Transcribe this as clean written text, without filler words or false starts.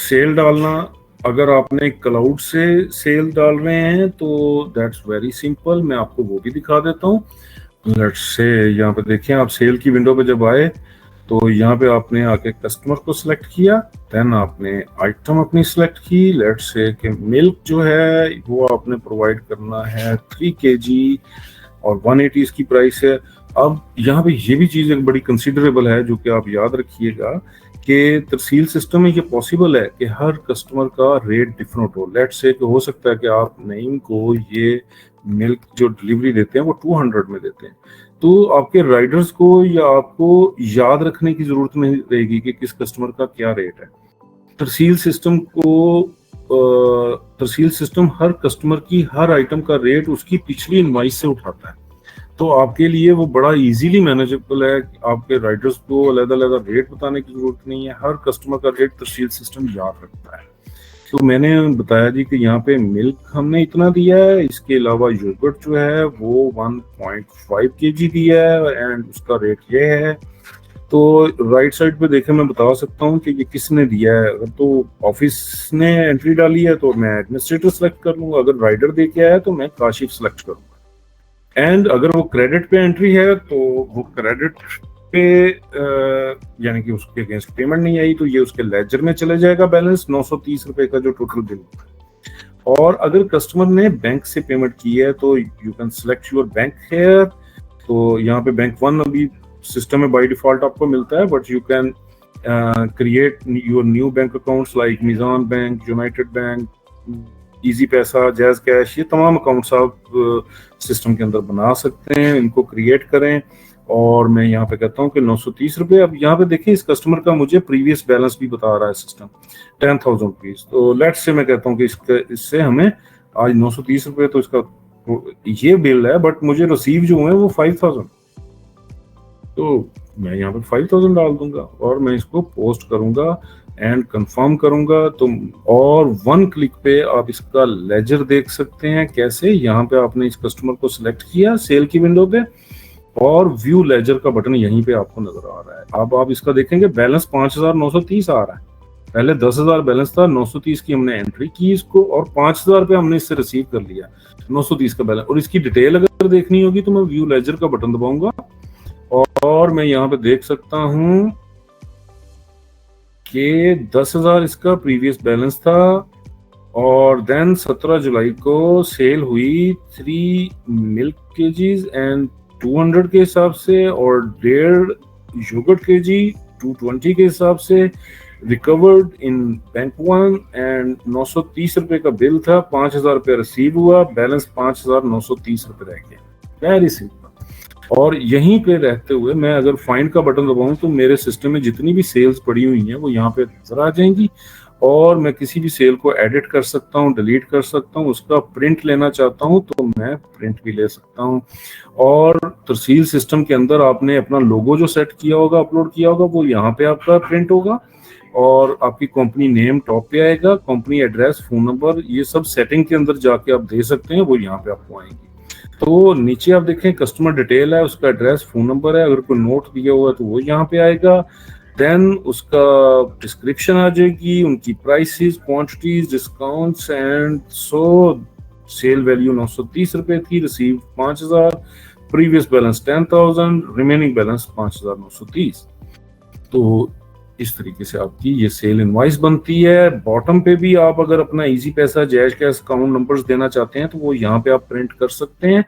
Cell डालना, अगर आपने क्लाउड से सेल डाल रहे हैं तो दैट्स वेरी सिंपल, मैं आपको वो भी दिखा देता हूँ। लेट्स से यहाँ पे देखें, आप सेल की विंडो पे जब आए तो यहाँ पे आपने आके कस्टमर को सिलेक्ट किया, देन आपने आइटम अपनी सिलेक्ट की। लेट्स से कि मिल्क जो है वो आपने प्रोवाइड करना है 3 kg और 180 इसकी प्राइस है। अब यहाँ पे ये भी चीज़ एक बड़ी कंसिडरेबल है जो कि आप याद रखिएगा कि तरसील सिस्टम में ये पॉसिबल है कि हर कस्टमर का रेट डिफरेंट हो। लेट्स से कि हो सकता है कि आप नईम को ये मिल्क जो डिलीवरी देते हैं वो 200 में देते हैं, तो आपके राइडर्स को या आपको याद रखने की जरूरत नहीं रहेगी कि किस कस्टमर का क्या रेट है। तरसील सिस्टम हर कस्टमर की हर आइटम का रेट उसकी पिछली इनवॉइस से उठाता है, तो आपके लिए वो बड़ा इजीली मैनेजेबल है। आपके राइडर्स को अलग-अलग रेट बताने की जरूरत नहीं है, हर कस्टमर का रेट तरसील सिस्टम याद रखता है। तो मैंने बताया जी कि यहाँ पे मिल्क हमने इतना दिया है, इसके अलावा योगर्ट जो है वो 1.5 kg दिया है एंड उसका रेट ये है। तो राइट साइड पे देखें, मैं बता सकता हूँ कि ये किसने दिया है। अगर तो ऑफिस ने एंट्री डाली है तो मैं एडमिनिस्ट्रेटर सेलेक्ट कर लूंगा, अगर राइडर दे के आया है तो मैं काशिफ सेलेक्ट करूंगा। एंड अगर वो क्रेडिट पे एंट्री है तो वो क्रेडिट पे यानी कि उसके अगेंस्ट पेमेंट नहीं आई तो ये उसके लेजर में चले जाएगा बैलेंस 930 रुपए का जो टोटल बिल है। और अगर कस्टमर ने बैंक से पेमेंट की है तो you can select your bank here. तो यहाँ पे बैंक 1 अभी सिस्टम में बाय डिफॉल्ट आपको मिलता है, but you can create your new bank accounts like Meezan Bank, United Bank, Easypaisa, Jazz Cash, ये तमाम अकाउंट्स आप सिस्टम के अंदर बना सकते हैं। इनको क्रिएट करें और मैं यहाँ पे कहता हूँ कि 930 रुपये। अब यहाँ पे देखिए इस कस्टमर का मुझे प्रीवियस बैलेंस भी बता रहा है सिस्टम 10,000 रुपीज। तो लेट्स से मैं कहता हूँ कि इससे हमें आज 930 रुपये तो इसका ये बिल है, बट मुझे रिसीव जो है वो 5,000, तो मैं यहाँ पे 5,000 डाल दूंगा और मैं इसको पोस्ट करूंगा एंड कंफर्म करूंगा। तो और 1 क्लिक पे आप इसका लेजर देख सकते हैं। कैसे? यहाँ पे आपने इस कस्टमर को सिलेक्ट किया सेल की विंडो पे और व्यू लेजर का बटन यहीं पे आपको नजर आ रहा है। अब आप इसका देखेंगे बैलेंस 5,930 आ रहा है। पहले 10,000 बैलेंस था, 930 की हमने एंट्री की इसको और 5,000 रुपये हमने इससे रिसीव कर लिया, 930 का बैलेंस। और इसकी डिटेल अगर देखनी होगी तो मैं व्यू लेजर का बटन दबाऊंगा और मैं यहाँ पे देख सकता हूँ कि 10,000 इसका प्रीवियस बैलेंस था और देन 17 जुलाई को सेल हुई 3 मिल्क केजीज एंड 200 के हिसाब से और 1.5 योगर्ट केजी 220 के हिसाब से रिकवर्ड इन बैंक 1 एंड 930 रुपए का बिल था। 5,000 रुपये रिसीव हुआ, बैलेंस 5,930 रुपये रह गया। Very simple. और यहीं पे रहते हुए मैं अगर फाइंड का बटन दबाऊं तो मेरे सिस्टम में जितनी भी सेल्स पड़ी हुई हैं वो यहाँ पे नजर आ जाएंगी और मैं किसी भी सेल को एडिट कर सकता हूँ, डिलीट कर सकता हूँ। उसका प्रिंट लेना चाहता हूँ तो मैं प्रिंट भी ले सकता हूँ। और तरसील सिस्टम के अंदर आपने अपना लोगो जो सेट किया होगा, अपलोड किया होगा, वो यहाँ पे आपका प्रिंट होगा और आपकी कंपनी नेम टॉप पे आएगा, कंपनी एड्रेस, फोन नंबर, ये सब सेटिंग के अंदर जाके आप दे सकते हैं, वो यहाँ पे आपको आएंगी। तो नीचे आप देखें कस्टमर डिटेल है, उसका एड्रेस, फोन नंबर है, अगर कोई नोट दिया हुआ है तो वो यहाँ पे आएगा। देन उसका डिस्क्रिप्शन आ जाएगी, उनकी prices, quantities, discounts and so sale value 930 रुपए थी, receive 5,000, previous balance 10,000, remaining balance 5,930। तो इस तरीके से आपकी ये सेल इनवॉइस बनती है। बॉटम पे भी आप अगर अपना इजी पैसा, जैज कैश अकाउंट नंबर्स देना चाहते हैं तो वो यहाँ पे आप प्रिंट कर सकते हैं।